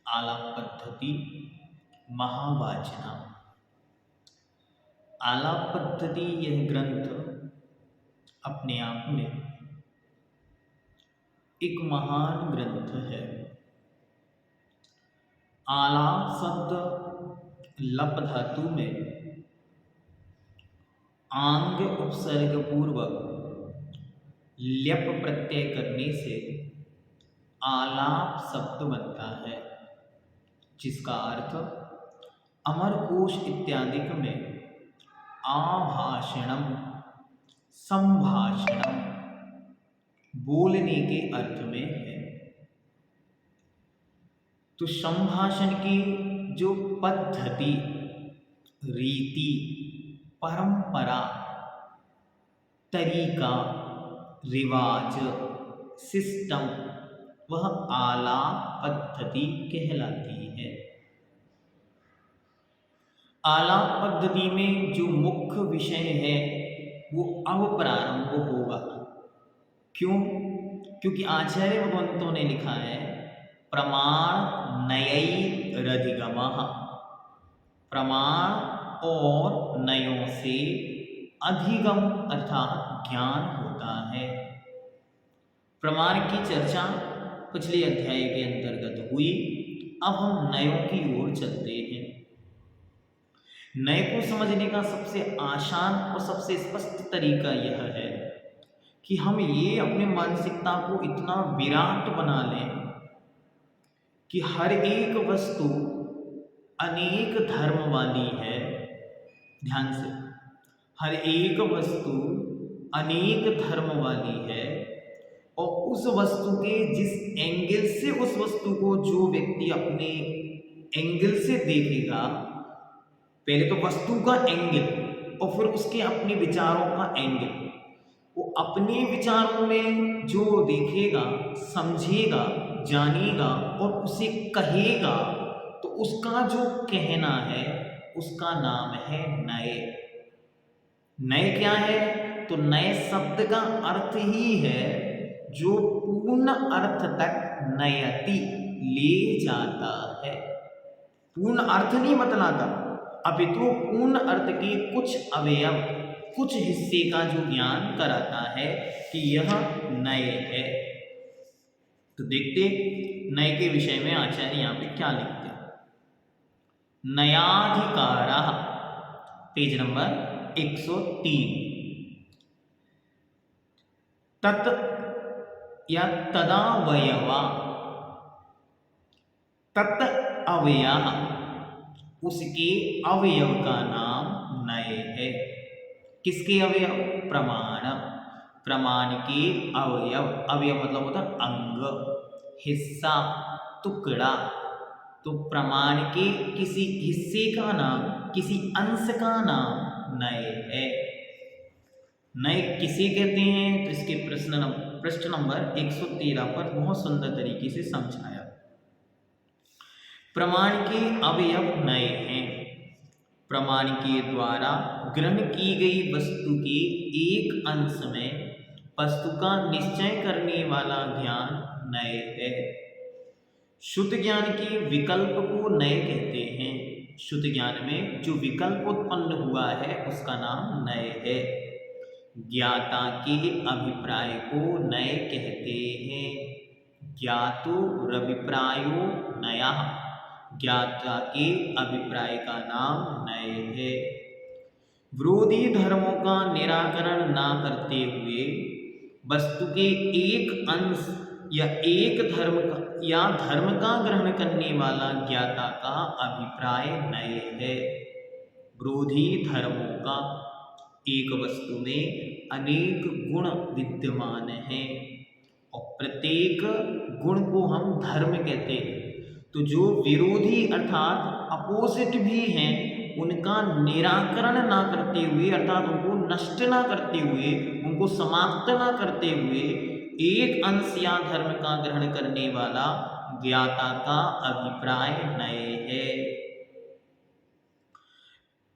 आलाप पद्धति महावाचना। आलाप पद्धति यह ग्रंथ अपने आप में एक महान ग्रंथ है। आलाप शब्द लप धातु में आंग उपसर्ग पूर्वक ल्यप प्रत्यय करने से आलाप शब्द बनता है, जिसका अर्थ अमरकोश इत्यादि में आभाषणम, संभाषणम, बोलने के अर्थ में है। तो संभाषण की जो पद्धति, रीति, परंपरा, तरीका, रिवाज, सिस्टम, वह आलाप पद्धति कहलाती है। आलाप पद्धति में जो मुख्य विषय है वो अब प्रारंभ होगा। क्यों? क्योंकि आचार्य भगवंतों ने लिखा है प्रमाण नयैरधिगमः, प्रमाण और नयों से अधिगम अर्थात ज्ञान होता है। प्रमाण की चर्चा पिछले अध्याय के अंतर्गत हुई। अब हम नयों की ओर चलते हैं। नए को समझने का सबसे आसान और सबसे स्पष्ट तरीका यह है कि हम ये अपने मानसिकता को इतना विराट बना लें कि हर एक वस्तु अनेक धर्म वाली है। ध्यान से, हर एक वस्तु अनेक धर्म वाली है और उस वस्तु के जिस एंगल से उस वस्तु को जो व्यक्ति अपने एंगल से देखेगा, पहले तो वस्तु का एंगल और फिर उसके अपने विचारों का एंगल, वो अपने विचारों में जो देखेगा, समझेगा, जानेगा और उसे कहेगा, तो उसका जो कहना है उसका नाम है नए। नए क्या है? तो नए शब्द का अर्थ ही है जो पूर्ण अर्थ तक नयति ले जाता है। पूर्ण अर्थ नहीं बतलाता, अपितु पूर्ण अर्थ के कुछ अवयव, कुछ हिस्से का जो ज्ञान कराता है कि यह नए है। तो देखते नए के विषय में आचार्य यहाँ पे क्या लिखते हैं। नयाधिकारः, पेज नंबर 103। तत् या तदावयवा, तत् अवयव, उसके अवयव का नाम नए है। किसके अवयव? प्रमाण, प्रमाण के अवयव। अवयव मतलब होता है अंग, हिस्सा, टुकड़ा। तो प्रमाण के किसी हिस्से का नाम, किसी अंश का नाम नए है। नए किसे कहते हैं? तो इसके पृष्ठ नंबर 113 पर बहुत सुंदर तरीके से समझाया। प्रमाण के अवयव नए हैं। प्रमाण के द्वारा ग्रहण की गई वस्तु के एक अंश में वस्तु का निश्चय करने वाला ज्ञान नए है। शुद्ध ज्ञान के विकल्प को नए कहते हैं। शुद्ध ज्ञान में जो विकल्प उत्पन्न हुआ है उसका नाम नए है। ज्ञाता के अभिप्राय को नए कहते हैं। ज्ञातोरभिप्रायो नयः, ज्ञाता के अभिप्राय का नाम नए है। विरोधी धर्मों का निराकरण ना करते हुए वस्तु के एक अंश या एक धर्म का ग्रहण करने वाला ज्ञाता का अभिप्राय नए है। विरोधी धर्मों का, एक वस्तु में अनेक गुण विद्यमान हैं और प्रत्येक गुण को हम धर्म कहते हैं। तो जो विरोधी अर्थात अपोजिट भी हैं, उनका निराकरण ना करते हुए, अर्थात उनको नष्ट ना करते हुए, उनको समाप्त ना करते हुए एक अंश या धर्म का ग्रहण करने वाला ज्ञाता का अभिप्राय नए है।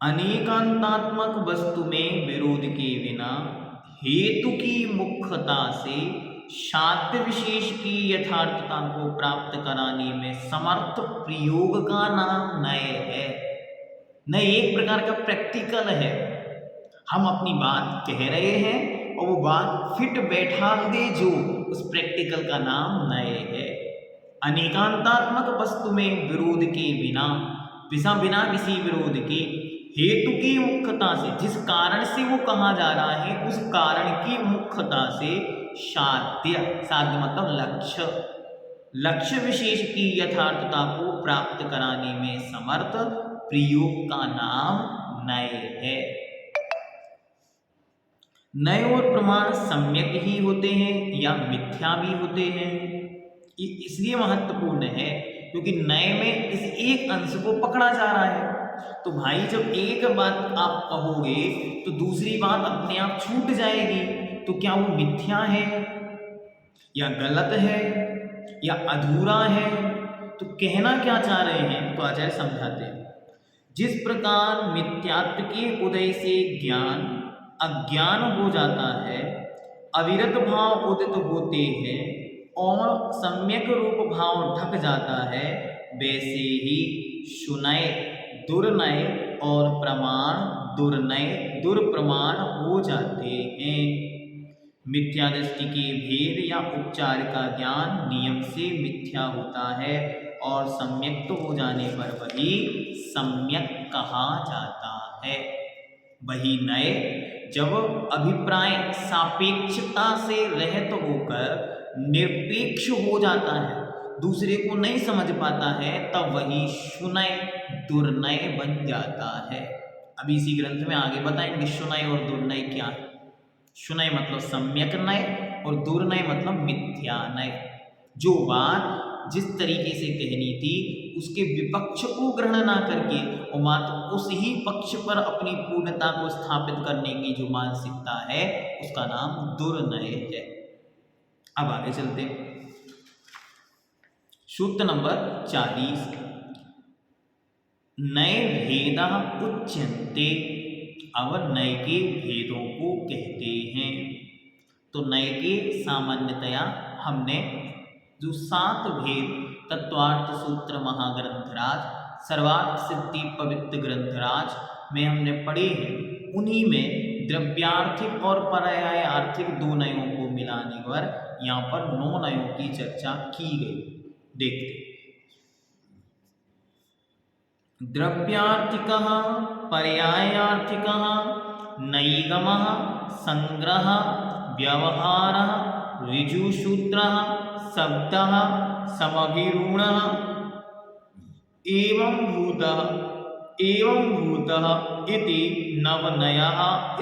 अनेकांतात्मक वस्तु में विरोध के बिना हेतु की मुख्यता से शाब्द विशेष की यथार्थता को प्राप्त कराने में समर्थ प्रयोग का नाम नय है। नय एक प्रकार का प्रैक्टिकल है। हम अपनी बात कह रहे हैं और वो बात फिट बैठा दे जो, उस प्रैक्टिकल का नाम नय है। अनेकांतात्मक वस्तु में विरोध के बिना बिना किसी विरोध के हेतु की मुख्यता से, जिस कारण से वो कहा जा रहा है उस कारण की मुख्यता से साध्य मतलब लक्ष्य विशेष की यथार्थता को प्राप्त कराने में समर्थ प्रयोग का नाम नय है। नय और प्रमाण सम्यक ही होते हैं या मिथ्या भी होते हैं। इसलिए महत्वपूर्ण है क्योंकि नय में किसी एक अंश को पकड़ा जा रहा है। तो भाई जब एक बात आप कहोगे तो दूसरी बात अपने आप छूट जाएगी। तो क्या वो मिथ्या है या गलत है या अधूरा है? तो कहना क्या चाह रहे हैं, तो आचार्य समझाते हैं। जिस प्रकार मिथ्यात्व के उदय से ज्ञान अज्ञान हो जाता है, अविरत भाव उदित होते हैं और सम्यक रूप भाव ढक जाता है, वैसे ही सुनय दुर्नय और प्रमाण दुर्नय दुर्प्रमाण हो जाते हैं। मिथ्या दृष्टि के भेद या उपचार का ज्ञान नियम से मिथ्या होता है और सम्यक तो हो जाने पर वही सम्यक कहा जाता है। वही नय जब अभिप्राय सापेक्षता से रहित होकर निरपेक्ष हो जाता है, दूसरे को नहीं समझ पाता है, तब वही सुनय दुर्नय बन जाता है। अभी इसी ग्रंथ में आगे बताएंगे सुनय और दुर्नय क्या है। सुनय मतलब सम्यक नय और दुर्नय मतलब मिथ्या नय। जो बात जिस तरीके से कहनी थी उसके विपक्ष को ग्रहण ना करके और मात्र उस ही पक्ष पर अपनी पूर्णता को स्थापित करने की जो मानसिकता है उसका नाम दुर्नय है। अब आगे चलते हैं। सूत्र नंबर 40। नय भेदा उच्यन्ते। अब नय के भेदों को कहते हैं। तो नय के सामान्यतया हमने जो 7 भेद तत्वार्थ सूत्र महाग्रंथराज सर्वार्थ सिद्धि पवित्र ग्रंथराज में हमने पढ़े हैं, उन्हीं में द्रव्यार्थिक और पर्यायार्थिक 2 नयों को मिलाने पर यहाँ पर 9 नयों की चर्चा की गई। देखते द्रव्यार्थिकः पर्यायार्थिकः नैगमः संग्रह व्यवहारः ऋजुसूत्रः शब्दः समभिरूढः एवं भूतः इति नवनयः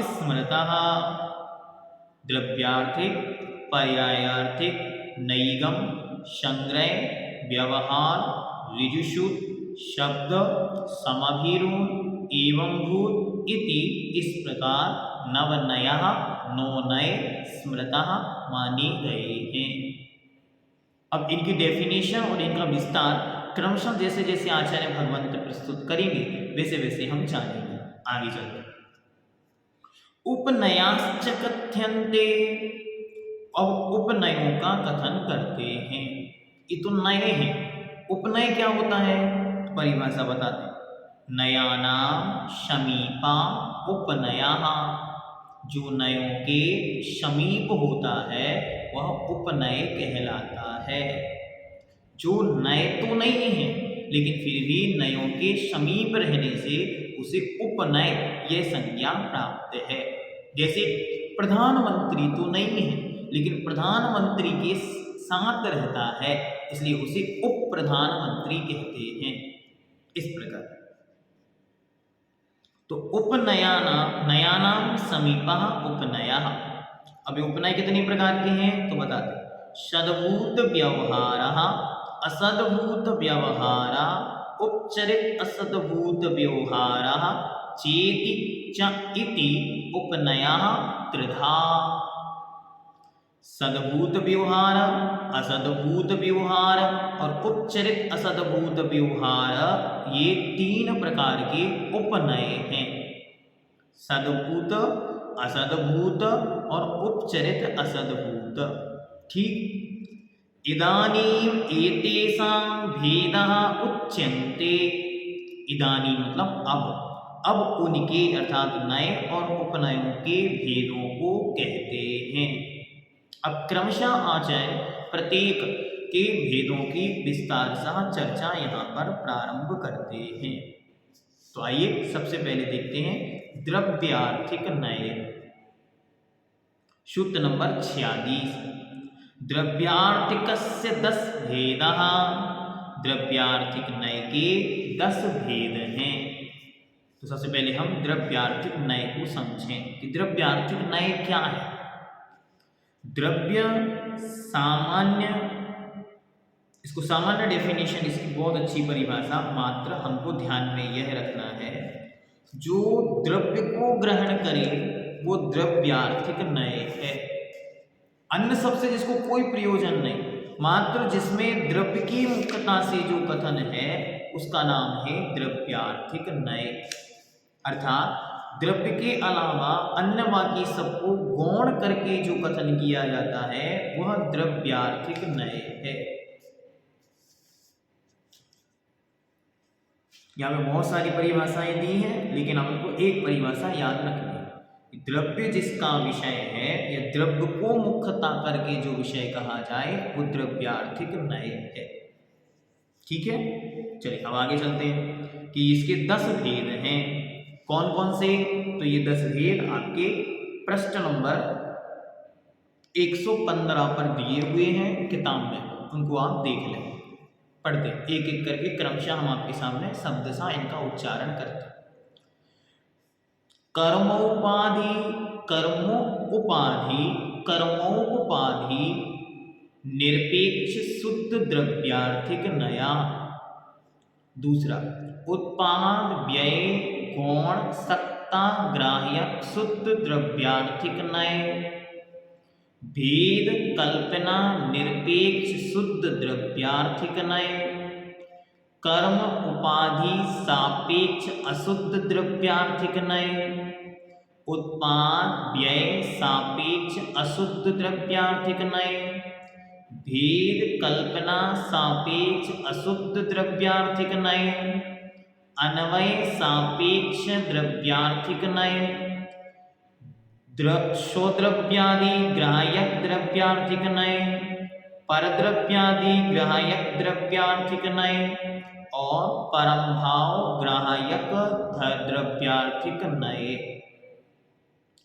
स्मृतः। द्रव्यार्थिक पर्यायार्थिक नैगम संग्रह व्यवहार ऋजुसूत्र शब्द समभिरूढ़ एवं भूत इति इस प्रकार नवनयः 9 नए स्मृतः माने गए हैं। अब इनकी डेफिनेशन और इनका विस्तार क्रमशः जैसे जैसे आचार्य भगवंत प्रस्तुत करेंगे वैसे वैसे हम जानेंगे। आगे चलते उपनयाश्च कथ्यन्ते। अब उपनयों का कथन करते हैं। ये तो नए हैं। उपनय क्या होता है, परिभाषा बताते हैं। नयानाम समीपा उपनयः। जो नयों के समीप होता है वह उपनय कहलाता है। जो नए तो नहीं है लेकिन फिर भी नयों के समीप रहने से उसे उपनय यह संज्ञा प्राप्त है। जैसे प्रधानमंत्री तो नहीं है लेकिन प्रधानमंत्री के साथ रहता है इसलिए उसे उप प्रधानमंत्री कहते हैं। इस प्रकार तो नयानाम समीपः उपनयः। अभी उपनय कितने प्रकार के हैं तो बताते। सद्भूत व्यवहारः असद्भूत व्यवहारः उपचरित असद्भूत व्यवहारः चेति च इति उपनयः त्रिधा। सद्भूत व्यवहार असद्भूत व्यवहार और उपचरित असद्भूत व्यवहार ये 3 प्रकार के उपनय हैं। सद्भूत असद्भूत और उपचरित असद्भूत। ठीक। इदानीम एतेषां भेदः उच्यन्ते। इदानी मतलब अब उनके अर्थात नए और उपनयों के भेदों को कहते हैं। अब क्रमशः आचार्य प्रत्येक के भेदों की विस्तार सह चर्चा यहाँ पर प्रारंभ करते हैं। तो आइए सबसे पहले देखते हैं द्रव्यार्थिक नय। सूत्र नंबर 46। द्रव्यार्थिकस्य 10 भेदः। द्रव्यार्थिक नय के 10 भेद हैं। तो सबसे पहले हम द्रव्यार्थिक नय को समझें कि द्रव्यार्थिक नय क्या है। द्रव्य सामान्य, इसको सामान्य डेफिनेशन, इसकी बहुत अच्छी परिभाषा, मात्र हमको ध्यान में यह रखना है जो द्रव्य को ग्रहण करे वो द्रव्यार्थिक नय है। अन्य सबसे जिसको कोई प्रयोजन नहीं, मात्र जिसमें द्रव्य की मुख्यता से जो कथन है उसका नाम है द्रव्यार्थिक नय। अर्थात द्रव्य के अलावा अन्य बाकी सबको गौण करके जो कथन किया जाता है वह द्रव्यार्थिक नय है। यहाँ पे बहुत सारी परिभाषाएं दी हैं, लेकिन हमको एक परिभाषा याद रखनी है। द्रव्य जिसका विषय है या द्रव्य को मुख्यता करके जो विषय कहा जाए वो द्रव्यार्थिक नय है। ठीक है, चलिए अब आगे चलते हैं कि इसके 10 भेद हैं। कौन कौन से? तो ये 10 भेद आपके प्रश्न नंबर 115 पर दिए हुए हैं किताब में, उनको आप देख लें। पढ़ते एक एक करके क्रमशः हम आपके सामने शब्दशः इनका उच्चारण करते हैं। कर्मोपाधि, कर्मोपाधि निरपेक्ष शुद्ध द्रव्यार्थिक नया। दूसरा, उत्पाद व्यय गौण सत्ता ग्राह्यक शुद्ध द्रव्यार्थिक नय। भेद कल्पना निरपेक्ष शुद्ध द्रव्यार्थिक नय। कर्म उपाधि सापेक्ष अशुद्ध द्रव्यार्थिक नय। उत्पाद व्यय सापेक्ष अशुद्ध द्रव्यार्थिक नय। भेद कल्पना सापेक्ष अशुद्ध द्रव्यार्थिक नय। अन्वय सापेक्ष द्रव्यार्थिक नय। स्वद्रव्यादि ग्राह्यक द्रव्यार्थिक नय। परद्रव्यादि ग्राह्यक द्रव्यार्थिक नय और परमभाव ग्राह्यक द्रव्यार्थिक नय।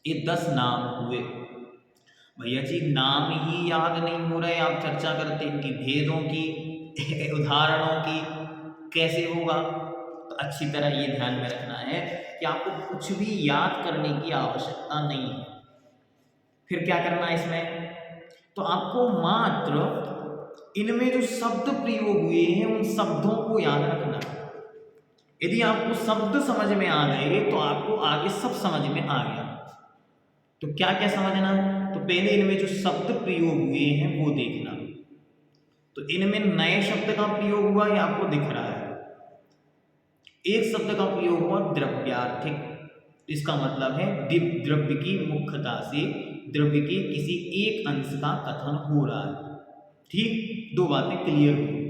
ये 10 नाम हुए। भैया जी नाम ही याद नहीं हो रहे, आप चर्चा करते इनकी भेदों की, उदाहरणों की, कैसे होगा? तो अच्छी तरह ये ध्यान में रखना है कि आपको कुछ भी याद करने की आवश्यकता नहीं है। फिर क्या करना है इसमें? तो आपको मात्र इनमें जो शब्द प्रयोग हुए हैं उन शब्दों को याद रखना। यदि आपको शब्द समझ में आ गए तो आपको आगे सब समझ में आ गया। तो क्या क्या समझना? तो पहले इनमें जो शब्द प्रयोग हुए हैं वो देखना। तो इनमें नए शब्द का प्रयोग हुआ ये आपको दिख रहा है। एक शब्द का प्रयोग हुआ द्रव्यार्थिक, इसका मतलब है द्रव्य की मुख्यता से द्रव्य के किसी एक अंश का कथन हो रहा है। ठीक, 2 बातें क्लियर हुई।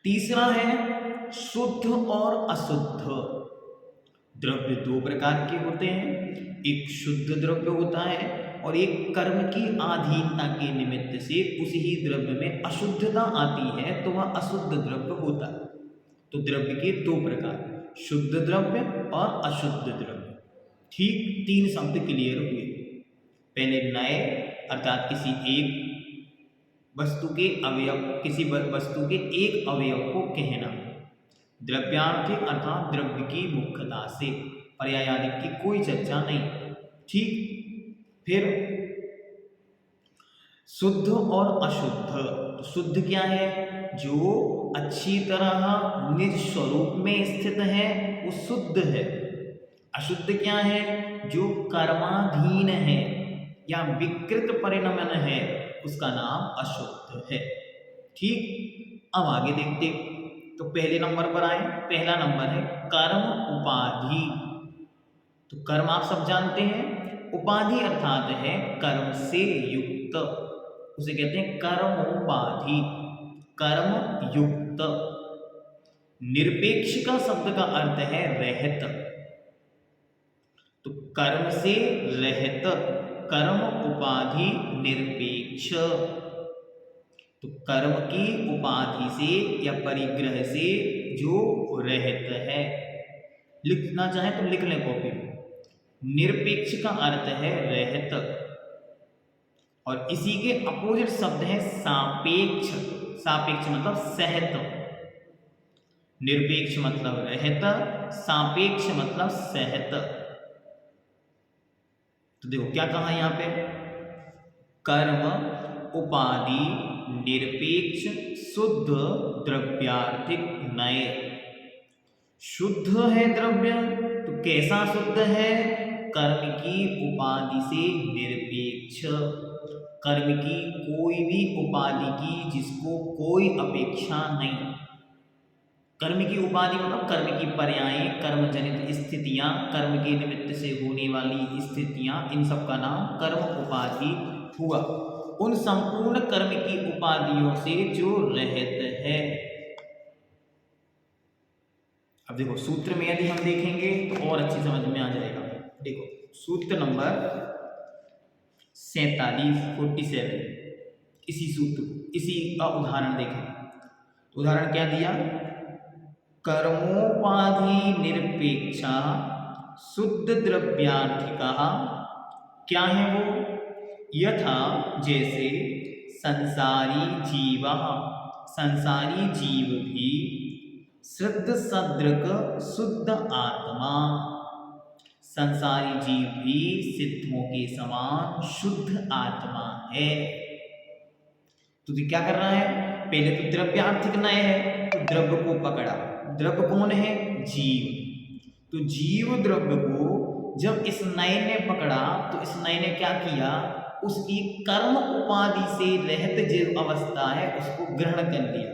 तीसरा है शुद्ध और अशुद्ध। द्रव्य 2 प्रकार के होते हैं, एक शुद्ध द्रव्य होता है और एक कर्म की अधीनता के निमित्त से उस ही द्रव्य में अशुद्धता आती है तो वह अशुद्ध द्रव्य होता है। तो द्रव्य के 2 प्रकार, शुद्ध द्रव्य और अशुद्ध द्रव्य। ठीक, 3 शब्द क्लियर हुए। पहले नए अर्थात किसी एक वस्तु के अवयव, किसी वस्तु के एक अवयव को कहना। द्रव्यार्थिक अर्थात द्रव्य की मुख्यता से, पर्यायादिक की कोई चर्चा नहीं। ठीक, फिर शुद्ध और अशुद्ध। तो शुद्ध क्या है? जो अच्छी तरह निज स्वरूप में स्थित है वो शुद्ध है। अशुद्ध क्या है? जो कर्माधीन है या विकृत परिणमन है उसका नाम अशुद्ध है। ठीक, अब आगे देखते। तो पहले नंबर पर आए, पहला नंबर है कर्म उपाधि। तो कर्म आप सब जानते हैं, उपाधि अर्थात है कर्म से युक्त। युक्त, उसे कहते हैं कर्मोपाधि, कर्म युक्त। निरपेक्ष का शब्द का अर्थ है रहित, तो कर्म से रहित, कर्म उपाधि निरपेक्ष। तो कर्म की उपाधि से या परिग्रह से जो रहित है, लिखना चाहे तो लिख लें कॉपी में। निरपेक्ष का अर्थ है रहित, और इसी के अपोजिट शब्द है सापेक्ष। सापेक्ष मतलब सहित। निरपेक्ष मतलब रहित, सापेक्ष मतलब सहित। तो देखो क्या कहा यहां पे, कर्म उपाधि निरपेक्ष शुद्ध द्रव्यार्थिक नय। शुद्ध है द्रव्य, तो कैसा शुद्ध है, कर्म की उपाधि से निरपेक्ष, कर्म की कोई भी उपाधि की जिसको कोई अपेक्षा नहीं। कर्म की उपाधि मतलब कर्म की पर्यायें, कर्म जनित स्थितियां, कर्म के निमित्त से होने वाली स्थितियां, इन सब का नाम कर्म उपाधि हुआ। उन संपूर्ण कर्म की उपाधियों से जो रहित है। अब देखो सूत्र में यदि हम देखेंगे तो और अच्छी समझ में आ जाएगा। देखो सूत्र नंबर 47 इसी सूत्र, इसी का उदाहरण देखें। उदाहरण क्या दिया, कर्मोपाधि निरपेक्षा शुद्ध द्रव्यार्थिका, क्या है वो, यथा जैसे संसारी जीव, संसारी जीव भी शुद्ध सदृक शुद्ध आत्मा, संसारी जीव भी सिद्धों के समान शुद्ध आत्मा है। तो क्या कर रहा है, पहले तो द्रव्यार्थिक नय है, तो द्रव्य को पकड़ा। द्रव्य कौन है, जीव। तो जीव द्रव्य को जब इस नय ने पकड़ा तो इस नय ने क्या किया, उसकी कर्म उपाधि से रहित जो अवस्था है उसको ग्रहण कर लिया।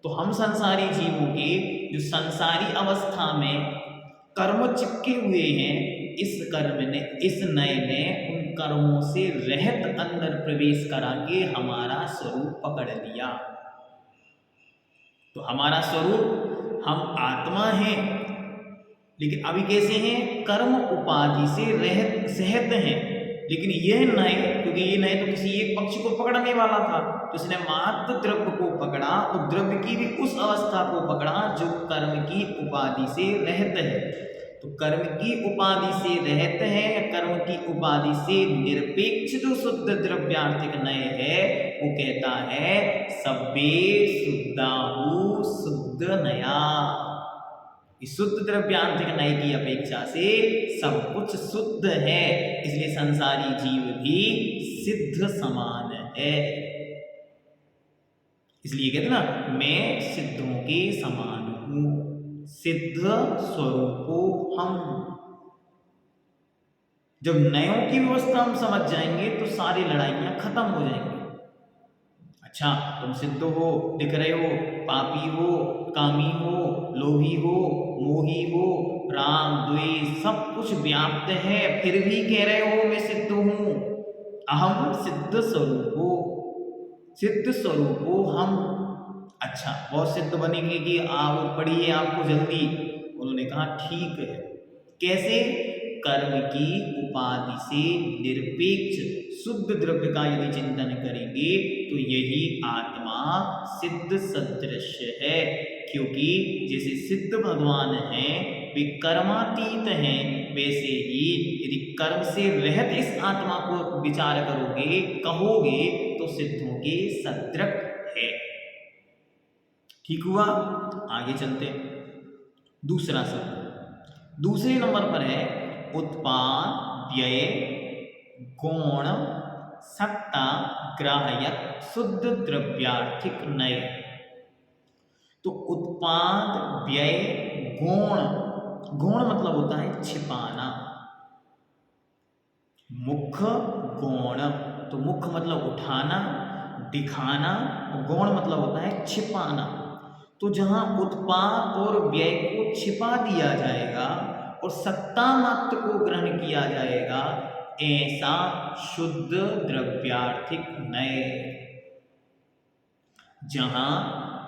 तो हम संसारी जीवों के जो संसारी अवस्था में कर्म चिपके हुए हैं, इस कर्म ने, इस नय ने उन कर्मों से रहित अंदर प्रवेश करा के हमारा स्वरूप पकड़ लिया। तो हमारा स्वरूप, हम आत्मा हैं, लेकिन अभी कैसे हैं, कर्म उपाधि से रहित सहित हैं। लेकिन यह नय, क्योंकि ये नय तो किसी एक पक्ष को पकड़ने वाला था, तो इसने मात्र द्रव्य को पकड़ा और द्रव्य की भी उस अवस्था को पकड़ा जो कर्म की उपाधि से रहित है। तो कर्म की उपाधि से रहित है या कर्म की उपाधि से निरपेक्ष जो शुद्ध द्रव्यार्थिक नय है, वो कहता है सब्बे शुद्धाहु शुद्ध नया। इस शुद्ध द्रव्यार्थिक नय की अपेक्षा से सब कुछ शुद्ध है, इसलिए संसारी जीव भी सिद्ध समान है। इसलिए कहते ना, मैं सिद्धों के समान हूं, सिद्ध स्वरूपो हम। जब नयों की व्यवस्था हम समझ जाएंगे तो सारी लड़ाइयां खत्म हो जाएंगी। अच्छा, तुम सिद्ध हो, दिख रहे हो, पापी हो, कामी हो, लोभी हो, मोही हो, राम द्वेष सब कुछ व्याप्त है, फिर भी कह रहे हो मैं सिद्ध हूं। अहम सिद्ध स्वरूपो, सिद्ध स्वरूपो हम। अच्छा, बहुत सिद्ध बनेंगे कि आप पढ़िए आपको जल्दी। उन्होंने कहा ठीक है, कैसे, कर्म की उपाधि से निरपेक्ष शुद्ध द्रव्य का यदि चिंतन करेंगे तो यही आत्मा सिद्ध सदृश है। क्योंकि जैसे सिद्ध भगवान हैं वे कर्मातीत हैं, वैसे ही यदि कर्म से रहित इस आत्मा को विचार करोगे, कहोगे, तो सिद्धों के सदृश है। ठीक हुआ, आगे चलते हैं। दूसरा शब्द दूसरे नंबर पर है उत्पाद व्यय गौण सत्ता ग्राह्यक शुद्ध द्रव्यार्थिक नय। तो उत्पाद व्यय गौण, गौण मतलब होता है छिपाना, मुख्य गौण, तो मुख्य मतलब उठाना, दिखाना, और गौण मतलब होता है छिपाना। तो जहां उत्पाद और व्यय को छिपा दिया जाएगा और सत्ता मात्र को ग्रहण किया जाएगा, ऐसा शुद्ध द्रव्यार्थिक नय जहां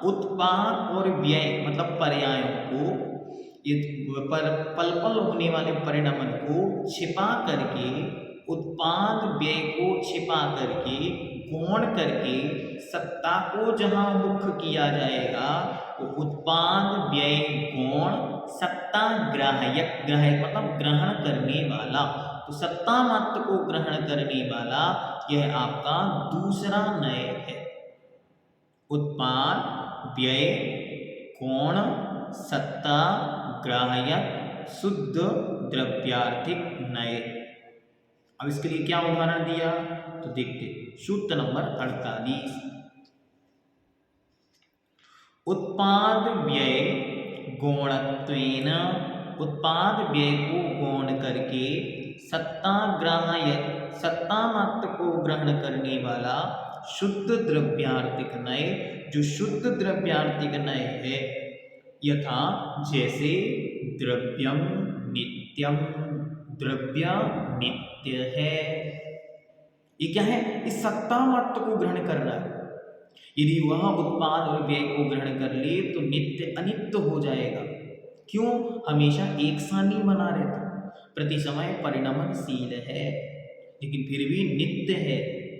उत्पाद और व्यय मतलब पर्यायों को पल पल होने वाले परिणमन को छिपा करके, उत्पाद व्यय को छिपा करके, गौण करके सत्ता को जहां मुख्य किया जाएगा वो उत्पाद व्यय गौण सत्ता ग्राहक, ग्राहक मतलब ग्रहण करने वाला, तो सत्ता मात्र को ग्रहण करने वाला यह आपका दूसरा नय है। उत्पाद व्यय गौण सत्ता ग्राहक शुद्ध द्रव्यार्थिक नय। अब इसके लिए क्या उदाहरण दिया तो देखते, सूत्र नंबर 48, उत्पाद व्यय गौणत्वेन, उत्पाद व्यय को गौण करके सत्ता ग्राहक सत्ता मात्र को ग्रहण करने वाला शुद्ध द्रव्यार्थिक नय, जो शुद्ध द्रव्यार्थिक नय है, यथा जैसे द्रव्यम नित्यम, द्रव्य नित्य है। ये क्या है, इस सत्ता मात्र को ग्रहण कर रहा है। यदि वह उत्पाद और व्यय को ग्रहण कर ले तो नित्य अनित्य हो जाएगा। क्यों, हमेशा एक सा नहीं बना रहता, प्रति समय परिणमनशील है, लेकिन फिर भी नित्य है।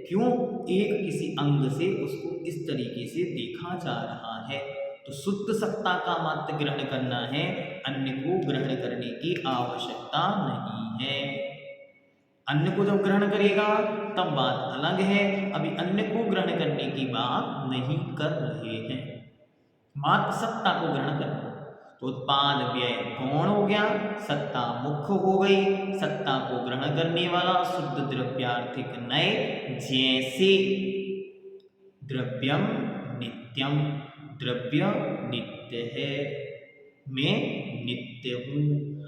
क्यों, एक किसी अंग से उसको इस तरीके से देखा जा रहा है। तो शुद्ध सत्ता का मात्र ग्रहण करना है, अन्य को ग्रहण करने की आवश्यकता नहीं है। अन्य को जब ग्रहण करेगा तब बात अलग है, अभी अन्य को ग्रहण करने की बात नहीं कर रहे हैं, मात्र सत्ता को ग्रहण करना। तो उत्पाद व्यय गौण हो गया, सत्ता मुख्य हो गई, सत्ता को ग्रहण करने वाला शुद्ध द्रव्यार्थिक नय, जैसे द्रव्यम नित्यम, द्रव्य नित्य है, मैं नित्य हूँ।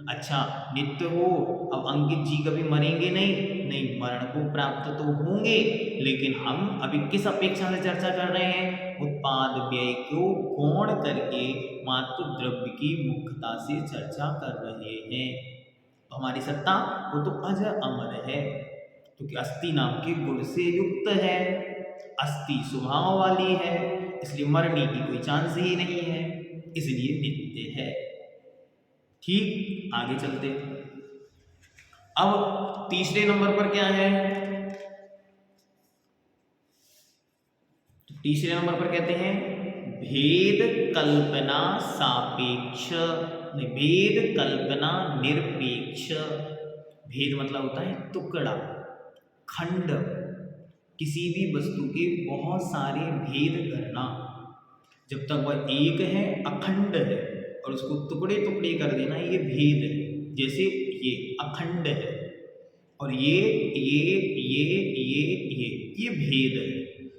अच्छा, नित्य हो, अब अंकित जी कभी मरेंगे नहीं, नहीं, मरण को प्राप्त तो होंगे, लेकिन हम अभी किस अपेक्षा से चर्चा कर रहे हैं, उत्पाद व्यय को गौण करके मात्र द्रव्य की मुख्यता से चर्चा कर रहे हैं। तो हमारी सत्ता वो तो अजर अमर है, क्योंकि अस्थि नाम के गुण से युक्त है, अस्थि स्वभाव वाली है, इसलिए मरने की कोई चांस ही नहीं है, इसलिए नित्य है। ठीक, आगे चलते। अब तीसरे नंबर पर क्या है, तो तीसरे नंबर पर कहते हैं भेद कल्पना सापेक्ष, भेद कल्पना निरपेक्ष। भेद मतलब होता है टुकड़ा, खंड, किसी भी वस्तु के बहुत सारे भेद करना। जब तक वह एक है, अखंड है, और उसको टुकड़े टुकड़े कर देना, ये भेद है। जैसे ये अखंड है और ये भेद है।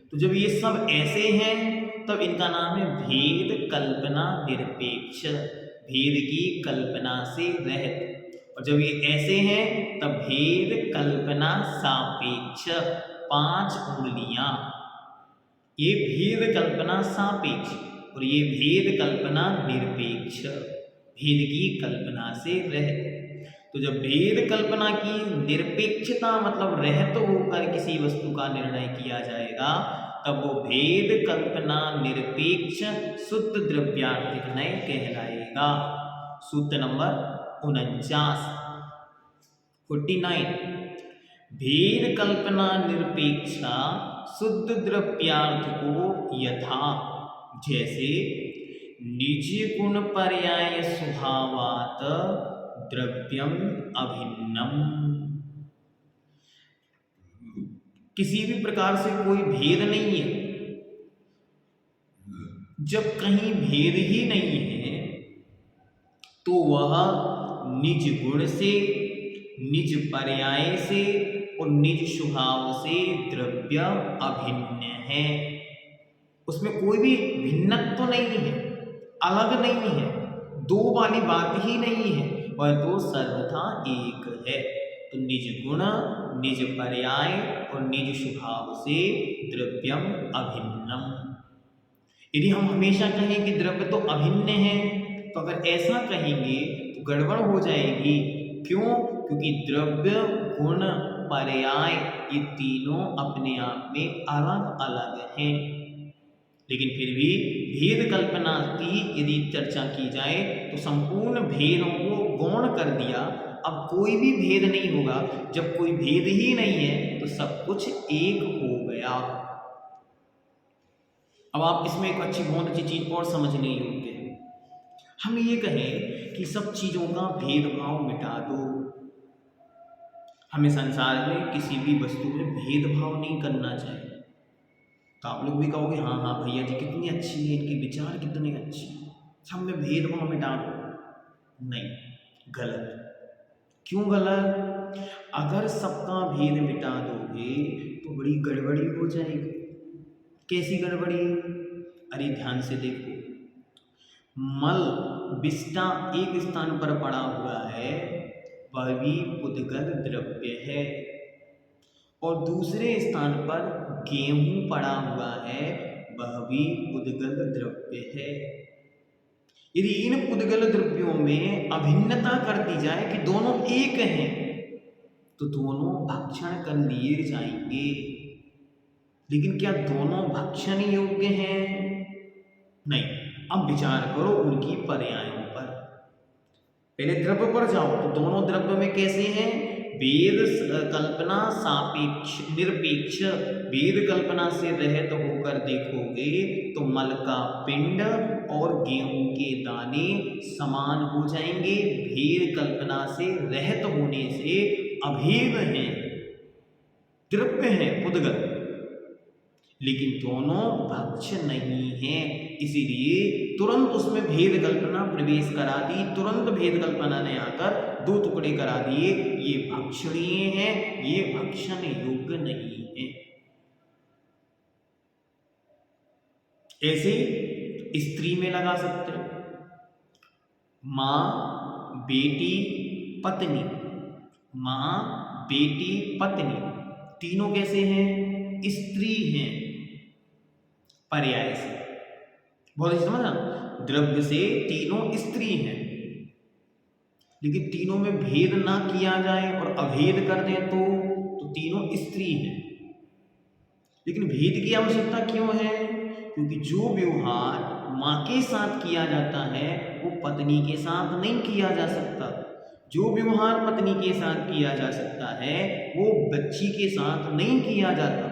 तो जब ये सब ऐसे हैं तब इनका नाम है भेद कल्पना निरपेक्ष, भेद की कल्पना से रहित। और जब ये ऐसे हैं तब भेद कल्पना सापेक्ष, 5 उंगलियां, ये भेद कल्पना सापेक्ष और ये भेद कल्पना निरपेक्ष, भेद की कल्पना से रहित। तो जब भेद कल्पना की निरपेक्षता मतलब रहित होकर किसी वस्तु का निर्णय किया जाएगा, तब वो भेद कल्पना निरपेक्ष शुद्ध द्रव्यार्थिक नय कहलाएगा। सूत्र नंबर 49, भेद कल्पना निरपेक्षा शुद्ध द्रव्यार्थ को यथा जैसे निज गुण पर्याय स्वभावात द्रव्यम अभिन्नम। किसी भी प्रकार से कोई भेद नहीं है। जब कहीं भेद ही नहीं है तो वह निज गुण से, निज पर्याय से और निज स्वभाव से द्रव्य अभिन्न है। उसमें कोई भी भिन्नत्व तो नहीं है, अलग नहीं है, दो वाली बात ही नहीं है, वह तो सर्वथा एक है। तो निज गुण, निज पर्याय और निज स्वभाव से द्रव्यम अभिन्नम। यदि हम हमेशा कहें कि द्रव्य तो अभिन्न है, तो अगर ऐसा कहेंगे तो गड़बड़ हो जाएगी। क्यों? क्योंकि द्रव्य, गुण पर्याय, ये तीनों अपने आप में अलग अलग हैं, लेकिन फिर भी भेद कल्पना की यदि चर्चा की जाए तो संपूर्ण भेदों को गौण कर दिया। अब कोई भी भेद नहीं होगा। जब कोई भेद ही नहीं है तो सब कुछ एक हो गया। अब आप इसमें एक अच्छी बहुत अच्छी चीज और समझने योग्य है। हम ये कहें कि सब चीजों का भेदभाव मिटा दो, हमें संसार में किसी भी वस्तु में भेदभाव नहीं करना चाहिए, तो आप लोग भी कहोगे हाँ हाँ भैया जी कितनी अच्छी है, इनके विचार कितने अच्छे हैं, सब में भेदभाव मिटा दो। नहीं, गलत। क्यों गलत? अगर सबका भेद मिटा दोगे तो बड़ी गड़बड़ी हो जाएगी। कैसी गड़बड़ी? अरे ध्यान से देखो, मल बिस्टा एक स्थान पर पड़ा हुआ है, वह भी उद्गत द्रव्य है, और दूसरे स्थान पर गेहूं पड़ा हुआ है, वह भी उद्गत द्रव्य है। यदि इन उद्गत द्रव्यों में अभिन्नता कर दी जाए कि दोनों एक हैं, तो दोनों भक्षण कर लिए जाएंगे। लेकिन क्या दोनों भक्षण योग्य हैं? नहीं। अब विचार करो उनकी पर्यायों पर। पहले द्रव्य पर जाओ तो दोनों द्रव्य में कैसे हैं? भेद कल्पना सापेक्ष निरपेक्ष। भेद कल्पना से रहित होकर देखोगे तो मल का पिंड और गेहूं के दाने समान हो जाएंगे। भेद कल्पना से रहित होने से अभेद हैं, द्रव्य हैं उद्गत, लेकिन दोनों भक्ष नहीं हैं। इसीलिए तुरंत उसमें भेद कल्पना प्रवेश करा दी। तुरंत भेद कल्पना ने आकर दो टुकड़े करा दिए, ये भक्षणीय हैं, ये भक्षण योग्य नहीं है। ऐसे स्त्री में लगा सकते हैं, माँ बेटी पत्नी, माँ बेटी पत्नी, तीनों कैसे हैं? स्त्री हैं, पर्याय से। बहुत अच्छी समझना, द्रव्य से तीनों स्त्री हैं, लेकिन तीनों में भेद ना किया जाए और अभेद कर दें तो तीनों स्त्री हैं। लेकिन भेद की आवश्यकता क्यों है? क्योंकि जो व्यवहार माँ के साथ किया जाता है वो पत्नी के साथ नहीं किया जा सकता। जो व्यवहार पत्नी के साथ किया जा सकता है वो बच्ची के साथ नहीं किया जाता,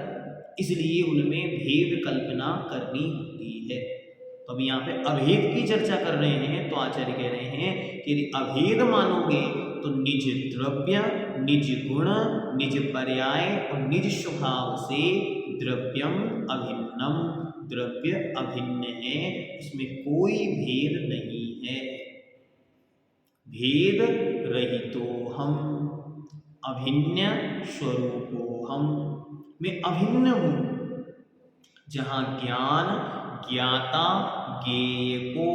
इसलिए उनमें भेद कल्पना करनी होती है। तो अब यहाँ पे अभेद की चर्चा कर रहे हैं, तो आचार्य कह रहे हैं कि यदि अभेद मानोगे तो निज द्रव्य, निज गुण, निज पर्याय और निज स्वभाव से द्रव्यम अभिन्नम, द्रव्य अभिन्न है, इसमें कोई भेद नहीं है। भेद रहितो हम, अभिन्न स्वरूपो हम, मैं अभिन्न हूं। जहां ज्ञान ज्ञाता ज्ञेय को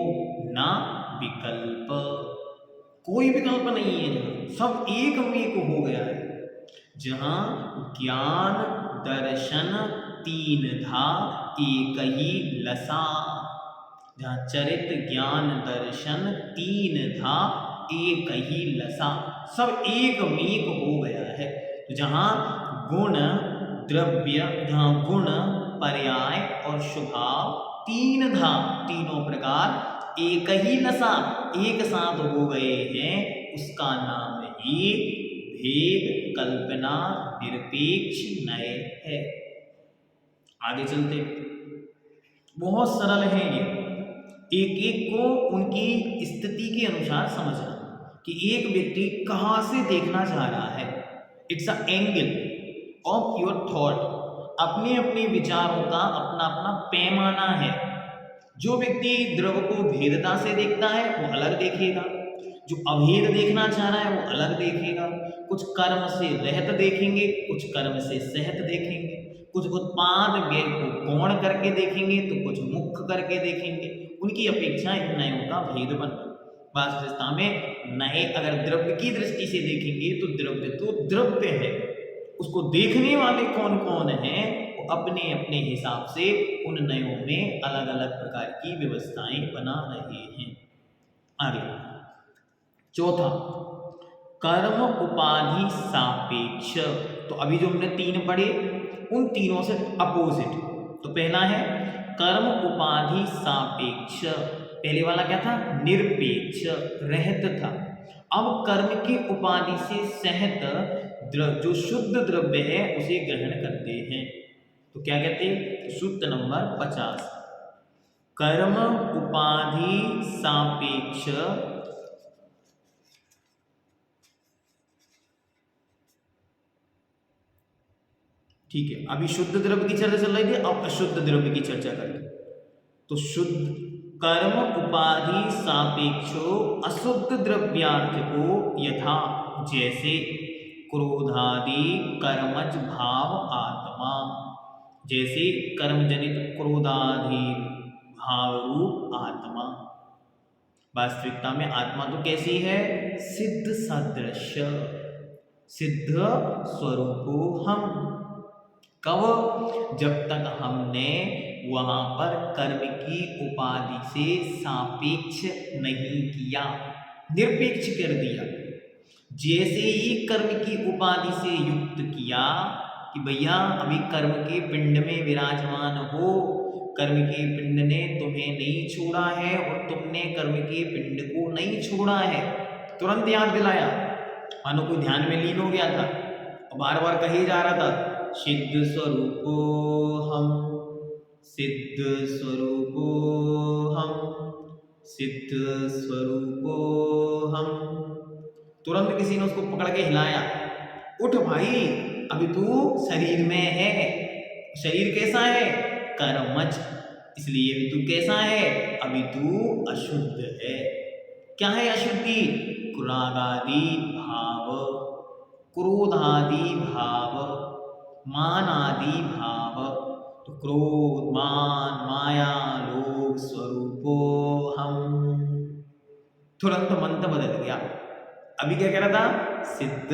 ना विकल्प, कोई विकल्प नहीं है, जहां सब एक में हो गया है। जहां ज्ञान दर्शन तीन धा एक ही लसा, जहां चरित ज्ञान दर्शन तीन था एक ही लसा, सब एक मेक हो गया है। तो जहां गुण द्रव्य, जहां गुण पर्याय और स्वभाव तीन था, तीनों प्रकार एक ही लसा, एक साथ हो गए हैं, उसका नाम ही भेद कल्पना निरपेक्ष नय है। आगे चलते, बहुत सरल है ये, एक एक को उनकी स्थिति के अनुसार समझना कि एक व्यक्ति कहां से देखना चाह रहा है। It's a angle of your thought, अपने अपने विचारों का अपना अपना पैमाना है। जो व्यक्ति द्रव्य को भेदता से देखता है वो अलग देखेगा, जो अभेद देखना चाह रहा है वो अलग देखेगा। कुछ कर्म से रहित देखेंगे, कुछ कर्म से सहित देखेंगे, कुछ उत्पाद व्यय को गौण करके देखेंगे तो कुछ मुख्य करके देखेंगे। उनकी अपेक्षा इन नयों का भेद बन, वास्तविकता में नए अगर द्रव्य की दृष्टि से देखेंगे तो द्रव्य तो द्रव्य है, उसको देखने वाले कौन कौन हैं वो अपने अपने हिसाब से उन नयों में अलग अलग प्रकार की व्यवस्थाएं बना रहे हैं। आगे चौथा, कर्म उपाधि सापेक्ष। तो अभी जो हमने तीन पढ़े उन तीनों से अपोजिट। तो पहला है कर्म उपाधि सापेक्ष, पहले वाला क्या था? निरपेक्ष, रहित था। अब कर्म की उपाधि से सहित जो शुद्ध द्रव्य है उसे ग्रहण करते हैं। तो क्या कहते हैं? सूत्र नंबर 50, कर्म उपाधि सापेक्ष ठीक है, अभी शुद्ध द्रव्य की चर्चा चल रही थी, अब अशुद्ध द्रव्य की चर्चा करें। तो शुद्ध कर्म उपाधि सापेक्षो अशुद्ध द्रव्यार्थ को यथा, जैसे क्रोधादि कर्मज भाव आत्मा, जैसे कर्मजनित क्रोधादि भाव रूप आत्मा। वास्तविकता में आत्मा तो कैसी है? सिद्ध सदृश, सिद्ध स्वरूपो हम। कब? जब तक हमने वहां पर कर्म की उपाधि से सापेक्ष नहीं किया, निरपेक्ष कर दिया। जैसे ही कर्म की उपाधि से युक्त किया कि भैया अभी कर्म के पिंड में विराजमान हो, कर्म के पिंड ने तुम्हें नहीं छोड़ा है और तुमने कर्म के पिंड को नहीं छोड़ा है, तुरंत याद दिलाया। मानो कोई ध्यान में लीन हो गया था और बार बार कही जा रहा था सिद्ध स्वरूपो हम, सिद्ध स्वरूपो हम, सिद्ध स्वरूपो हम। तुरंत किसी ने उसको पकड़ के हिलाया, उठ भाई, अभी तू शरीर में है। शरीर कैसा है? कर्मज, इसलिए अभी तू कैसा है? अभी तू अशुद्ध है। क्या है अशुद्धि? रागादि भाव, क्रोधादि भाव, मान आदि भाव। तो क्रोध, मान, माया, लोभ स्वरूपो हम। तुरंत मंत्र बदल गया। अभी क्या कह रहा था? सिद्ध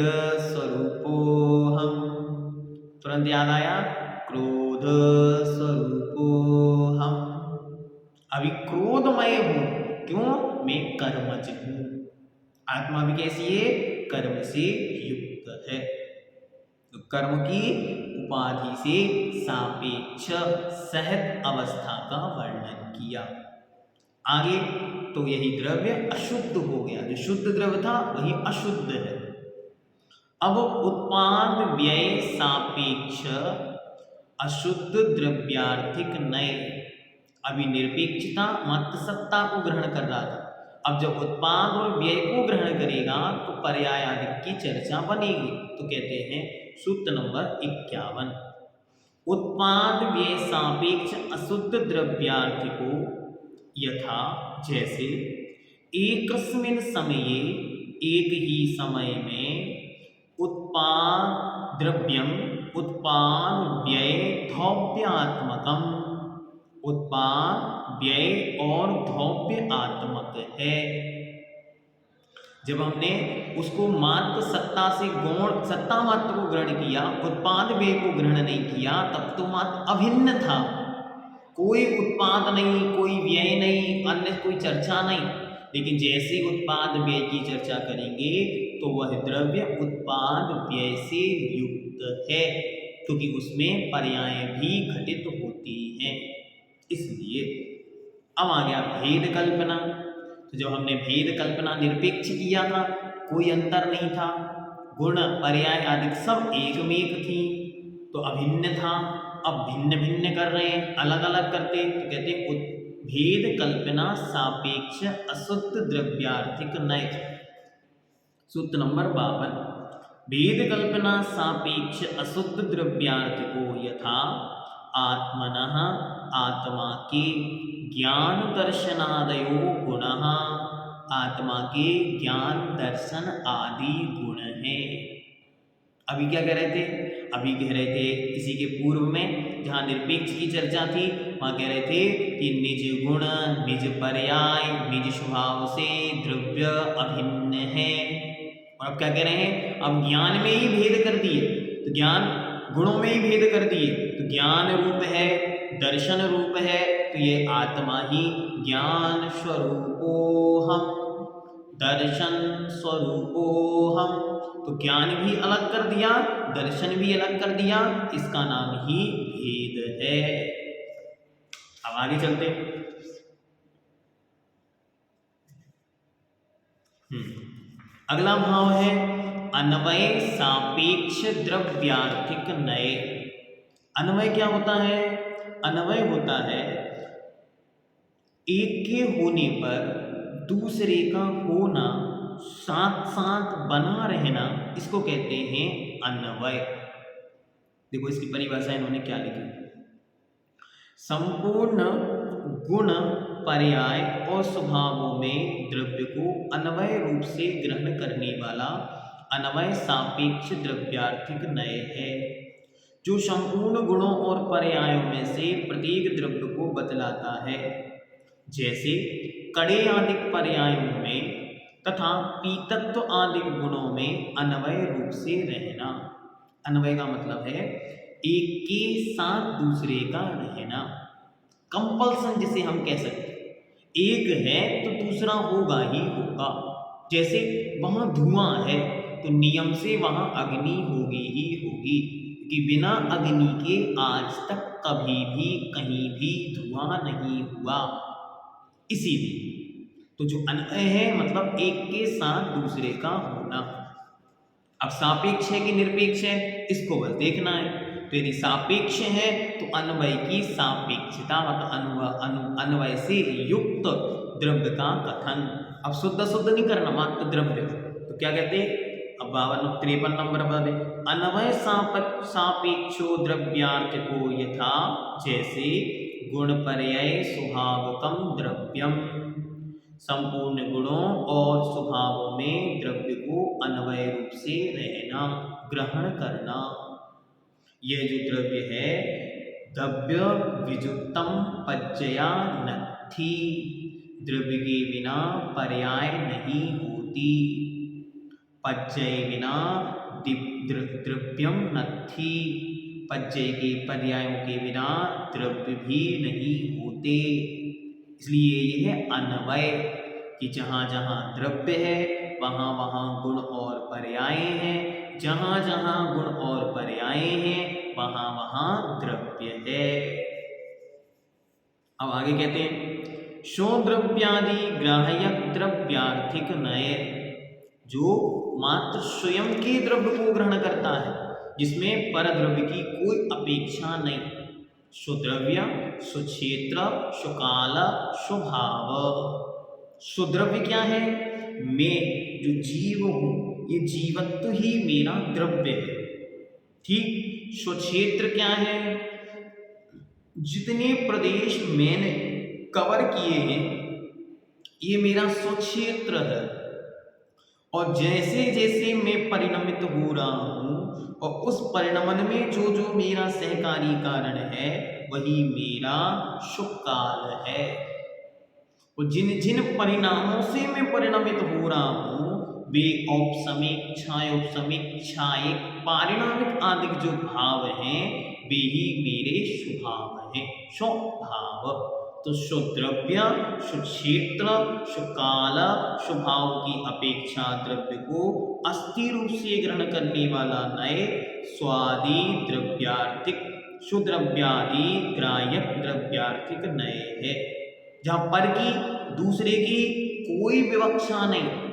स्वरूपो हम। तुरंत याद आया क्रोध स्वरूपो हम। अभी क्रोधमय हूं, क्यों? मैं कर्मज हूं। आत्मा भी कैसी है? कर्म से युक्त है। तो कर्म की उपाधि से सापेक्ष सहत अवस्था का वर्णन किया। आगे तो यही द्रव्य अशुद्ध हो गया, जो शुद्ध द्रव्य था वही अशुद्ध है। अब उत्पाद व्यय सापेक्ष अशुद्ध द्रव्यार्थिक नए, अभी निरपेक्षता मात्र सत्ता को ग्रहण कर रहा था। अब जब उत्पाद और व्यय को ग्रहण करेगा तो पर्याय आदि की चर्चा बनेगी। तो कहते हैं सूत्र नंबर 51, उत्पाद व्यय सापेक्ष अशुद्ध द्रव्यार्थिको यथा, जैसे एकस्मिन् समये, एक ही समय में, उत्पाद द्रव्यम उत्पाद व्यय धौव्यात्मकम, उत्पाद व्यय और धौव्य आत्मक है। जब हमने उसको मात्र सत्ता से गौण सत्ता मात्र को ग्रहण किया, उत्पाद व्यय को ग्रहण नहीं किया, तब तो मात्र अभिन्न था, कोई उत्पाद नहीं, कोई व्यय नहीं, अन्य कोई चर्चा नहीं। लेकिन जैसे उत्पाद व्यय की चर्चा करेंगे तो वह द्रव्य उत्पाद व्यय से युक्त है, क्योंकि उसमें पर्याय भी घटित होती हैं। इसलिए अब आ गया भेद कल्पना। तो जब हमने भेद कल्पना निरपेक्ष किया था, कोई अंतर नहीं था, गुण पर्याय आदि सब एक में एक थी, तो अभिन्न था। अब भिन्न भिन्न कर रहे हैं, अलग अलग करते, तो कहते भेद कल्पना सापेक्ष अशुद्ध द्रव्यार्थिक नय। सूत्र नंबर 52, भेद कल्पना सापेक्ष अशुद्ध द्रव्यार्थिको यथा आत्मनः, आत्मा के ज्ञान दर्शनादयो गुणः, आत्मा के ज्ञान दर्शन आदि गुण हैं। अभी क्या कह रहे थे? अभी कह रहे थे इसी के पूर्व में जहाँ निरपेक्ष की चर्चा थी, वहाँ कह रहे थे कि निज गुण, निज पर्याय, निज स्वभाव से द्रव्य अभिन्न है। और अब क्या कह रहे हैं? अब ज्ञान में ही भेद कर दिए, तो ज्ञान गुणों में ही भेद कर दिए, तो ज्ञान रूप है, दर्शन रूप है, तो ये आत्मा ही ज्ञान स्वरूपो हम, दर्शन स्वरूपोहम। तो ज्ञान भी अलग कर दिया, दर्शन भी अलग कर दिया, इसका नाम ही भेद है। अब आगे चलते हैं। अगला भाव है अन्वय सापेक्ष द्रव्यार्थिक नए। अन्वय क्या होता है? अन्वय होता है एक के होने पर दूसरे का होना, साथ साथ बना रहना, इसको कहते हैं अन्वय। देखो इसकी परिभाषा इन्होंने क्या लिखी। संपूर्ण गुण पर्याय और स्वभावों में द्रव्य को अन्वय रूप से ग्रहण करने वाला अन्वय सापेक्ष द्रव्यार्थिक नय है, जो संपूर्ण गुणों और पर्यायों में से प्रत्येक द्रव्य को बतलाता है। जैसे कड़े आदि पर्यायों में तथा पीतत्व आदि गुणों में अन्वय रूप से रहना। अन्वय का मतलब है एक के साथ दूसरे का रहना, कंपल्सन जिसे हम कह सकते हैं। एक है तो दूसरा होगा ही होगा। जैसे वहां धुआं है तो नियम से वहां अग्नि होगी ही होगी, कि बिना अग्नि के आज तक कभी भी कहीं भी धुआं नहीं हुआ। इसीलिए तो जो अन्वय है मतलब एक के साथ दूसरे का होना। अब सापेक्ष है कि निरपेक्ष है, इसको बस देखना है। तो यदि सापेक्ष है तो अन्वय की सापेक्षता मतलब अन्वय से युक्त द्रव्य का कथन। अब शुद्ध शुद्ध नहीं करना, मात्र द्रव्य। तो क्या कहते हैं? अब 53 नंबर बता दे। अन्वय सापेक्षो द्रव्यार्थिको यथा, जैसे गुण पर्याय स्वभावकम द्रव्यम। संपूर्ण गुणों और स्वभावों में द्रव्य को अन्वय रूप से रहना, ग्रहण करना। यह जो द्रव्य है द्रव्य विजुक्तम पज्जया नत्थि, द्रव्य के बिना पर्याय नहीं होती। पज्जय बिना द्रव्यम नत्थि, पज्जय के पर्यायों के बिना द्रव्य भी नहीं होते। इसलिए यह अन्वय कि जहाँ जहाँ द्रव्य है वहाँ वहाँ गुण और पर्याय हैं, जहाँ जहाँ गुण और पर्याय हैं वहाँ वहाँ द्रव्य है। अब आगे कहते हैं शोद्रव्यादि ग्राह्यक द्रव्यार्थिक नय, जो मात्र स्वयं के द्रव्य को ग्रहण करता है, जिसमें परद्रव्य की कोई अपेक्षा नहीं। सुद्रव्य, सुक्षेत्र, सुकाल, स्वभाव। सुद्रव्य क्या है? मैं जो जीव हूं, ये जीवत्व ही मेरा द्रव्य है। ठीक। स्वक्षेत्र क्या है? जितने प्रदेश मैंने कवर किए हैं ये मेरा स्वक्षेत्र है। और जैसे जैसे मैं परिणमित हो रहा हूं और उस परिणमन में जो जो मेरा सहकारी कारण है वही मेरा सुकाल है। और जिन जिन परिणामों से मैं परिणमित हो रहा हूं वे औपसमिक, क्षायोपसमिक, क्षायिक, पारिणामिक आदि जो भाव हैं वे ही मेरे स्वभाव हैं, स्वभाव। तो सुद्रव्य, सुक्षेत्र, सुकाल, स्वभाव की अपेक्षा द्रव्य को अस्थि रूप से ग्रहण करने वाला नय स्वादि द्रव्यार्थिक, सुद्रव्यादि ग्राह्यक द्रव्यार्थिक नय है, जहां पर की दूसरे की कोई विवक्षा नहीं।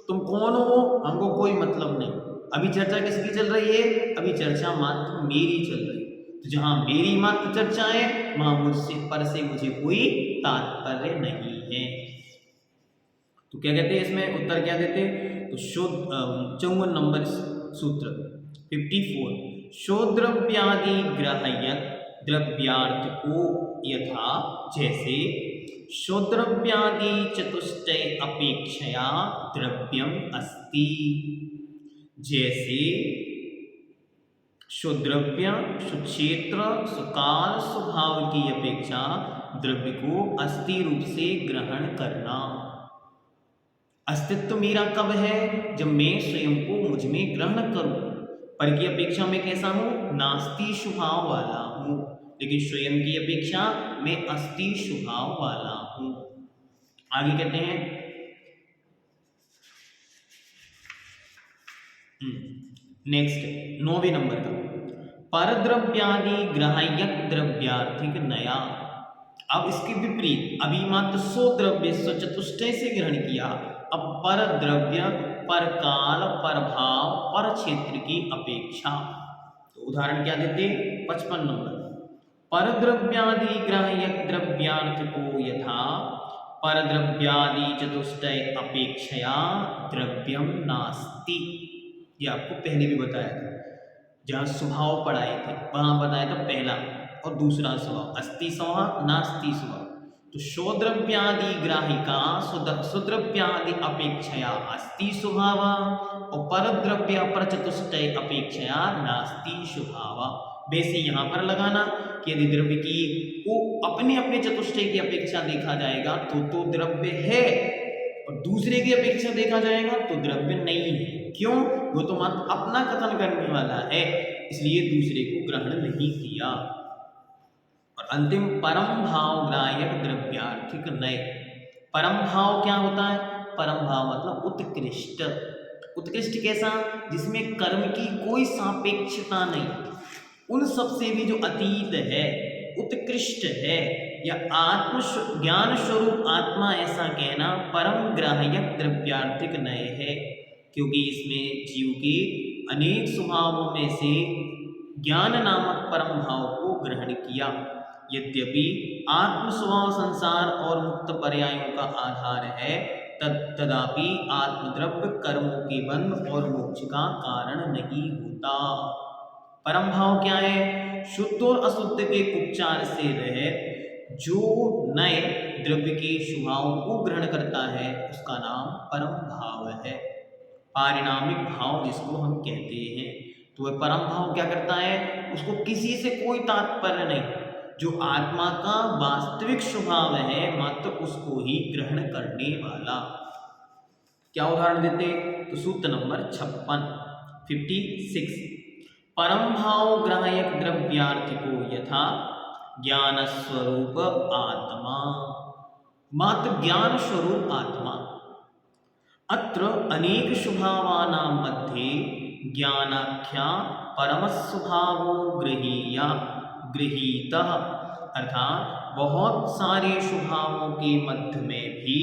तुम कौन हो हमको कोई मतलब नहीं। अभी चर्चा किसकी चल रही है? अभी चर्चा मात्र मेरी चल रही है। तो जहां मेरी मात्र चर्चा है वहां मुझसे पर से मुझे कोई तात्पर्य नहीं है। तो क्या कहते हैं इसमें उत्तर क्या देते? तो शुद्ध 54 नंबर सूत्र 54, शोद्रव्यादि ग्राह्यक द्रव्यार्थ को यथा, जैसे शोद्रव्यादि चतुष्टय अपेक्षया द्रव्यम अस्ति। जैसे सुद्रव्य, सुक्षेत्र, सुकाल, स्वभाव की अपेक्षा द्रव्य को अस्थि रूप से ग्रहण करना। अस्तित्व मेरा कब है? जब मैं स्वयं को मुझ में ग्रहण करूं। पर की अपेक्षा में कैसा हूं? नास्ति स्वभाव वाला हूं, लेकिन स्वयं की अपेक्षा मैं अस्थि स्वभाव वाला हूं। आगे कहते हैं नेक्स्ट 9वें नंबर का परद्रव्यादि ग्राह्यक द्रव्यार्थिक नया। अब इसके विपरीत अभी मात्र 100 द्रव्य स्वचतुष्टय से ग्रहण किया, अब पर द्रव्य पर काल पर भाव पर क्षेत्र की अपेक्षा। तो उदाहरण क्या देते 55 नंबर परद्रव्यादि ग्राह्यक द्रव्यार्थ को यथा परद्रव्यादि चतुष्टय अपेक्षया द्रव्यम नास्ति। ये आपको पहले भी बताया था, जहाँ स्वभाव पढ़ाए थे वहाँ बताया था पहला और दूसरा स्वभाव, अस्ति स्वभाव नास्ति स्वभाव। तो शोद्रव्यादि ग्राहिका सुद्रव्यादि अपेक्षया अस्ति स्वभाव और परद्रव्य पर चतुष्टय अपेक्षया नास्ति स्वभाव। वैसे यहाँ पर लगाना कि यदि द्रव्य की को अपने अपने चतुष्टय की अपेक्षा देखा जाएगा तो द्रव्य है, और दूसरे की अपेक्षा देखा जाएगा तो द्रव्य नहीं है। क्यों? वो तो मात्र अपना कथन करने वाला है, इसलिए दूसरे को ग्रहण नहीं किया। और अंतिम परम भाव ग्राह्यक द्रव्यार्थिक नय। परम भाव क्या होता है? परम भाव मतलब उत्कृष्ट। उत्कृष्ट कैसा? जिसमें कर्म की कोई सापेक्षता नहीं, उन सबसे भी जो अतीत है, उत्कृष्ट है, या आत्म ज्ञान स्वरूप आत्मा, ऐसा कहना परम ग्राह्यक द्रव्यार्थिक नय है। क्योंकि इसमें जीव के अनेक स्वभावों में से ज्ञान नामक परम भाव को ग्रहण किया। यद्यपि आत्म स्वभाव संसार और मुक्त पर्यायों का आधार है, तदापि आत्मद्रव्य कर्मों के बंध और मोक्ष का कारण नहीं होता। परम भाव क्या है? शुद्ध और अशुद्ध के उपचार से रहित जो नए द्रव्य के स्वभाव को ग्रहण करता है उसका नाम परम भाव है। पारिणामिक भाव जिसको हम कहते हैं। तो वह परम भाव क्या करता है? उसको किसी से कोई तात्पर्य नहीं, जो आत्मा का वास्तविक स्वभाव है मात्र उसको ही ग्रहण करने वाला। क्या उदाहरण देते? तो सूत्र नंबर 56 परम भाव ग्राह्यक द्रव्यार्थिको यथा ज्ञान स्वरूप आत्मा। मात्र ज्ञान स्वरूप आत्मा। अत्र अनेक स्वभावानां मध्ये ज्ञानाख्या परमस्वभावो गृहीतः, अर्थात बहुत सारे स्वभावों के मध्य में भी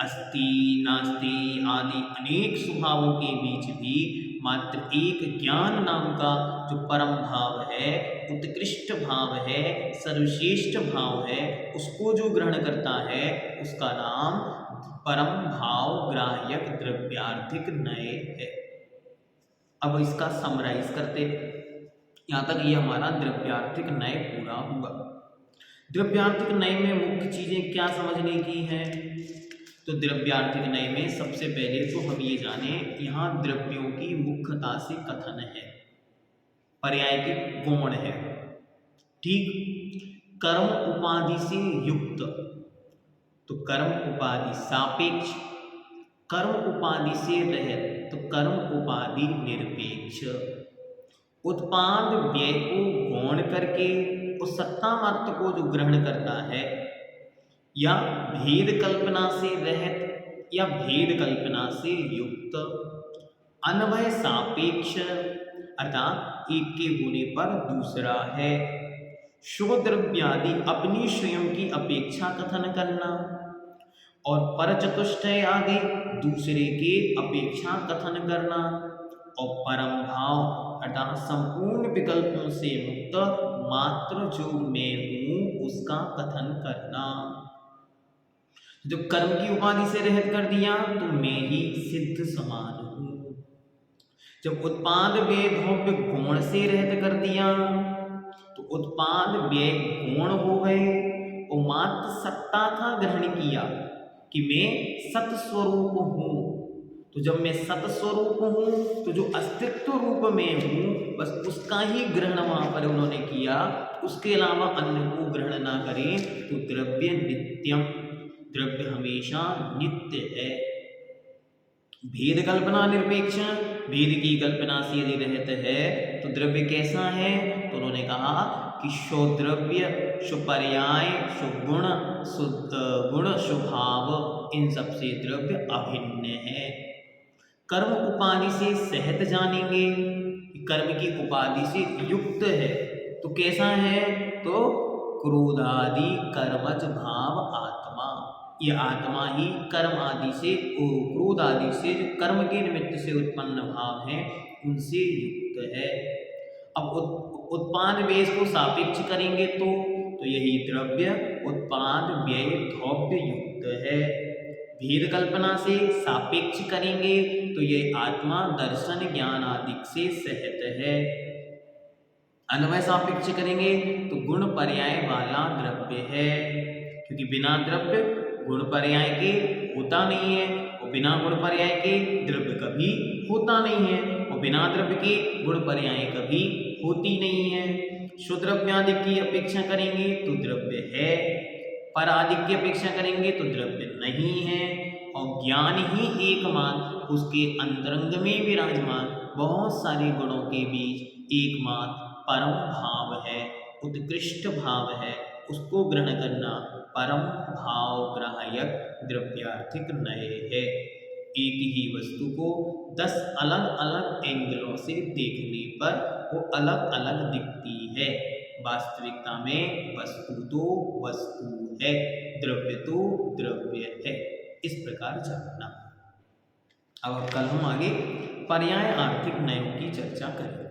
अस्ति नास्ति आदि अनेक स्वभावों के बीच भी मात्र एक ज्ञान नाम का जो परम भाव है, उत्कृष्ट भाव है, सर्वश्रेष्ठ भाव है, उसको जो ग्रहण करता है उसका नाम परम भाव ग्राह्यक द्रव्यार्थिक नय है। अब इसका समराइज करते, यहाँ तक ये हमारा द्रव्यार्थिक नय पूरा हुआ। द्रव्यार्थिक नय में मुख्य चीजें क्या समझने की हैं? तो द्रव्यार्थिक नय में सबसे पहले तो हम ये जाने, यहाँ द्रव्यों की मुख्यता से कथन है, पर्याय के गौण है, ठीक। कर्म उपाधि से युक्त, तो कर्म उपाधि सापेक्ष, कर्म उपाधि से रहित, तो कर्म उपाधि निरपेक्ष, उत्पाद व्यय को गौण करके उस सत्ता मात्र को जो ग्रहण करता है, या भेद कल्पना से रहित या भेद कल्पना से युक्त, अन्वय सापेक्ष अर्थात एक के होने पर दूसरा है, शोद्रव्यादि अपनी स्वयं की अपेक्षा कथन करना, और परचतुष्टय आदि दूसरे के अपेक्षा कथन करना, और परम भाव अर्थात संपूर्ण विकल्पों से मुक्त मात्र जो मैं हूं उसका कथन करना। जब कर्म की उपाधि से रहित कर दिया तो मैं ही सिद्ध समान हूं। जब उत्पाद व्यय द्रव्य गुण से रहित कर दिया तो उत्पाद व्यय गुण हो गए, और मात्र सत्ता का ग्रहण किया कि मैं सत्स्वरूप हूं। तो जब मैं सत्स्वरूप हूं तो जो अस्तित्व रूप में हूं बस उसका ही ग्रहण वहां पर उन्होंने किया, उसके अलावा अन्य को ग्रहण ना करें, तो द्रव्य नित्यम, द्रव्य हमेशा नित्य है। भेद कल्पना निरपेक्ष, भेद की कल्पना से यदि रहित है तो द्रव्य कैसा है? तो उन्होंने कहा कि शुद्रव्य, सुपर्याय, सुगुण, गुण, स्वभाव, इन सबसे द्रव्य अभिन्न है। कर्म उपाधि से सहत जानेंगे, कर्म की उपाधि से युक्त है। तो कैसा है? तो क्रोधादि कर्मज भाव आत्मा, ये आत्मा ही कर्म आदि से, क्रोध आदि से, जो कर्म के निमित्त से उत्पन्न भाव हैं उनसे युक्त है। अब उत्पाद व्यय को सापेक्ष करेंगे तो यही द्रव्य उत्पाद व्यय द्रव्य युक्त है। भेद कल्पना से सापेक्ष करेंगे तो ये आत्मा दर्शन ज्ञान आदि से सहित है। अन्वय सापेक्ष करेंगे तो गुण पर्याय वाला द्रव्य है, क्योंकि बिना द्रव्य गुण पर्याय के होता नहीं है, और बिना गुण पर्याय के द्रव्य कभी होता नहीं है, और बिना द्रव्य के गुण पर्याय कभी होती नहीं है। शुद्रव्यादि की अपेक्षा करेंगे तो द्रव्य है, पर आदि की अपेक्षा करेंगे तो द्रव्य नहीं है, और ज्ञान ही एकमात्र उसके अंतरंग में विराजमान बहुत सारे गुणों के बीच एकमात्र परम भाव है, उत्कृष्ट भाव है, उसको ग्रहण करना परम भाव ग्राहक द्रव्यार्थिक नय है। एक ही वस्तु को 10 अलग अलग एंगलों से देखने पर वो अलग अलग दिखती है। वास्तविकता में वस्तु तो वस्तु है, द्रव्य तो द्रव्य है। इस प्रकार जानना। अब कल हम आगे पर्याय आर्थिक नयों की चर्चा करेंगे।